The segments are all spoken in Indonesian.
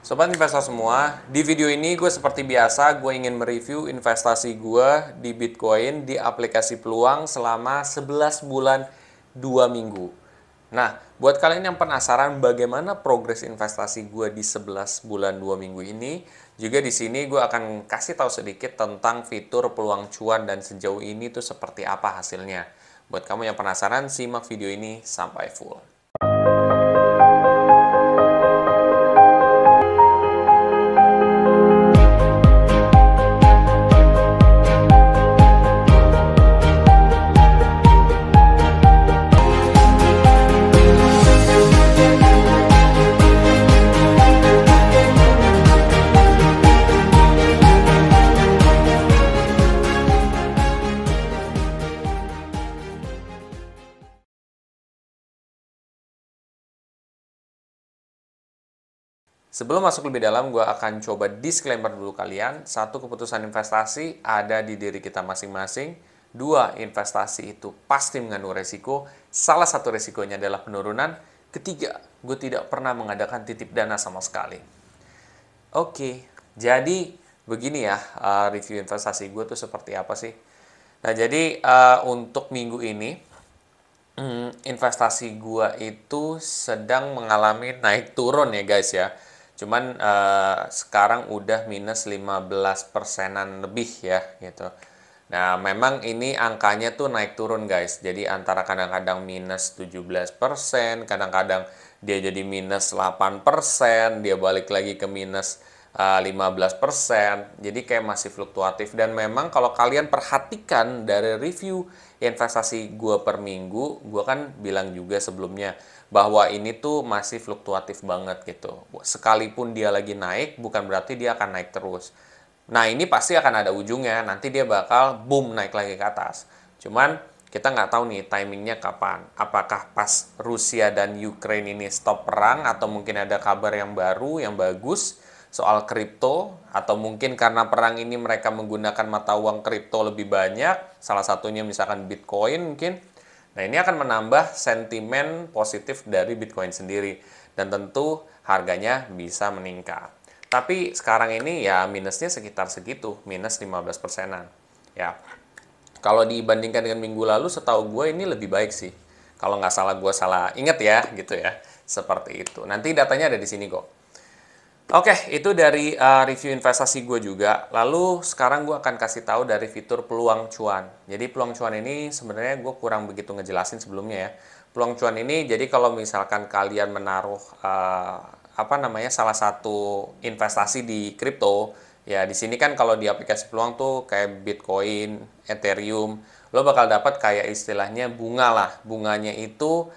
Sobat investor semua, di video ini gue seperti biasa, gue ingin mereview investasi gue di Bitcoin di aplikasi Peluang selama 11 bulan 2 minggu. Nah, buat kalian yang penasaran bagaimana progres investasi gue di 11 bulan 2 minggu ini, juga di sini gue akan kasih tahu sedikit tentang fitur peluang cuan dan sejauh ini tuh seperti apa hasilnya. Buat kamu yang penasaran, simak video ini sampai full. Sebelum masuk lebih dalam, gue akan coba disclaimer dulu kalian. Satu, keputusan investasi ada di diri kita masing-masing. Dua, investasi itu pasti mengandung resiko. Salah satu resikonya adalah penurunan. Ketiga, gue tidak pernah mengadakan titip dana sama sekali. Oke, jadi begini ya, review investasi gue tuh seperti apa sih. Nah, jadi untuk minggu ini, investasi gue itu sedang mengalami naik turun ya guys ya. Cuman sekarang udah minus 15%-an lebih ya gitu. Nah, memang ini angkanya tuh naik turun guys. Jadi antara kadang-kadang minus 17%, kadang-kadang dia jadi minus 8%, dia balik lagi ke minus 15%. Jadi kayak masih fluktuatif. Dan memang kalau kalian perhatikan dari review investasi gue per minggu, gue kan bilang juga sebelumnya bahwa ini tuh masih fluktuatif banget gitu. Sekalipun dia lagi naik, bukan berarti dia akan naik terus. Nah, ini pasti akan ada ujungnya. Nanti dia bakal boom naik lagi ke atas. Cuman kita nggak tahu nih timingnya kapan. Apakah pas Rusia dan Ukraine ini stop perang, atau mungkin ada kabar yang baru, yang bagus soal kripto, atau mungkin karena perang ini mereka menggunakan mata uang kripto lebih banyak, salah satunya misalkan Bitcoin mungkin. Nah, ini akan menambah sentimen positif dari Bitcoin sendiri. Dan tentu harganya bisa meningkat. Tapi sekarang ini ya minusnya sekitar segitu, minus 15%-an. Ya, kalau dibandingkan dengan minggu lalu, setahu gue ini lebih baik sih. Kalau nggak salah gue salah inget ya, gitu ya. Seperti itu. Nanti datanya ada di sini kok. Oke, itu dari review investasi gue juga. Lalu sekarang gue akan kasih tahu dari fitur peluang cuan. Jadi peluang cuan ini sebenarnya gue kurang begitu ngejelasin sebelumnya ya. Peluang cuan ini jadi kalau misalkan kalian menaruh salah satu investasi di kripto, ya di sini kan kalau di aplikasi peluang tuh kayak Bitcoin, Ethereum, lo bakal dapat kayak istilahnya bunga lah. Bunganya itu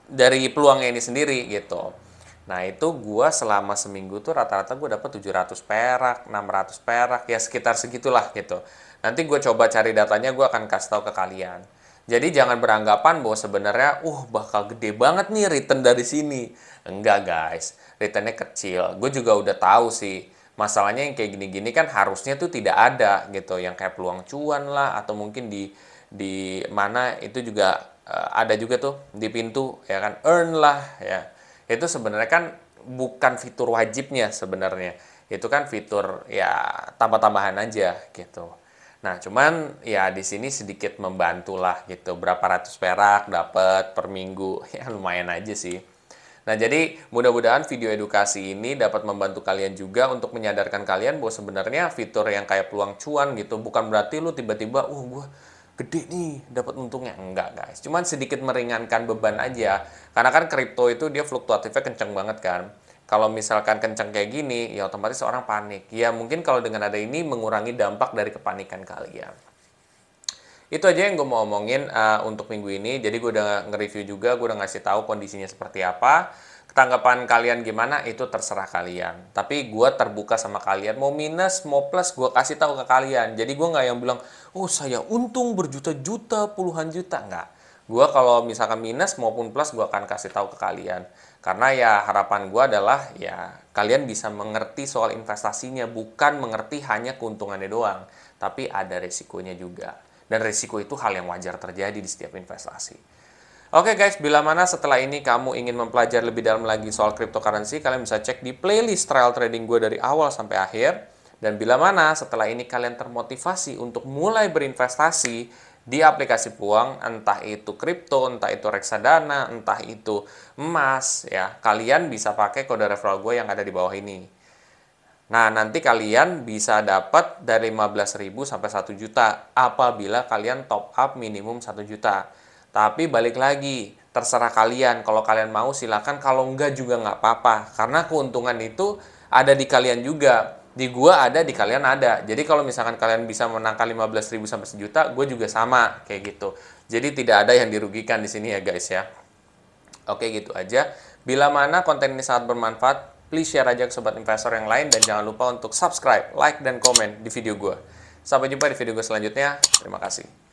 dari peluangnya ini sendiri gitu. Nah, itu gue selama seminggu tuh rata-rata gue dapat 700 perak, 600 perak, ya sekitar segitulah gitu. Nanti gue coba cari datanya, gue akan kasih tahu ke kalian. Jadi jangan beranggapan bahwa sebenarnya, bakal gede banget nih return dari sini. Enggak guys, returnnya kecil. Gue juga udah tahu sih. Masalahnya yang kayak gini-gini kan harusnya tuh tidak ada gitu. Yang kayak peluang cuan lah, atau mungkin di mana itu juga ada juga tuh di pintu ya kan, earn lah ya. Itu sebenarnya kan bukan fitur wajibnya sebenarnya. Itu kan fitur ya tambah-tambahan aja gitu. Nah, cuman ya di sini sedikit membantu lah gitu. Berapa ratus perak dapat per minggu. Ya lumayan aja sih. Nah, jadi mudah-mudahan video edukasi ini dapat membantu kalian juga untuk menyadarkan kalian bahwa sebenarnya fitur yang kayak peluang cuan gitu bukan berarti lu tiba-tiba gue gede nih dapat untungnya. Enggak guys, cuman sedikit meringankan beban aja, karena kan kripto itu dia fluktuatifnya kenceng banget kan. Kalau misalkan kenceng kayak gini ya otomatis orang panik ya. Mungkin kalau dengan ada ini mengurangi dampak dari kepanikan kalian. Itu aja yang gue mau omongin untuk minggu ini. Jadi gue udah nge-review juga, gue udah ngasih tahu kondisinya seperti apa. Tanggapan kalian gimana itu terserah kalian. Tapi gue terbuka sama kalian. Mau minus, mau plus, gue kasih tahu ke kalian. Jadi gue nggak yang bilang, saya untung berjuta-juta, puluhan juta. Nggak. Gue kalau misalkan minus maupun plus, gue akan kasih tahu ke kalian. Karena ya harapan gue adalah ya kalian bisa mengerti soal investasinya. Bukan mengerti hanya keuntungannya doang. Tapi ada resikonya juga. Dan resiko itu hal yang wajar terjadi di setiap investasi. Oke guys, bila mana setelah ini kamu ingin mempelajari lebih dalam lagi soal cryptocurrency, kalian bisa cek di playlist trial trading gue dari awal sampai akhir. Dan bila mana setelah ini kalian termotivasi untuk mulai berinvestasi di aplikasi peluang, entah itu kripto, entah itu reksadana, entah itu emas, ya kalian bisa pakai kode referral gue yang ada di bawah ini. Nah, nanti kalian bisa dapat dari 15.000 sampai 1 juta apabila kalian top up minimum 1 juta. Tapi balik lagi, terserah kalian. Kalau kalian mau silakan, kalau enggak juga nggak apa-apa. Karena keuntungan itu ada di kalian juga. Di gua ada, di kalian ada. Jadi kalau misalkan kalian bisa menangkan 15.000 sampai 1 juta, gue juga sama kayak gitu. Jadi tidak ada yang dirugikan di sini ya guys ya. Oke, gitu aja. Bila mana konten ini sangat bermanfaat, please share aja ke sobat investor yang lain dan jangan lupa untuk subscribe, like, dan komen di video gue. Sampai jumpa di video gue selanjutnya. Terima kasih.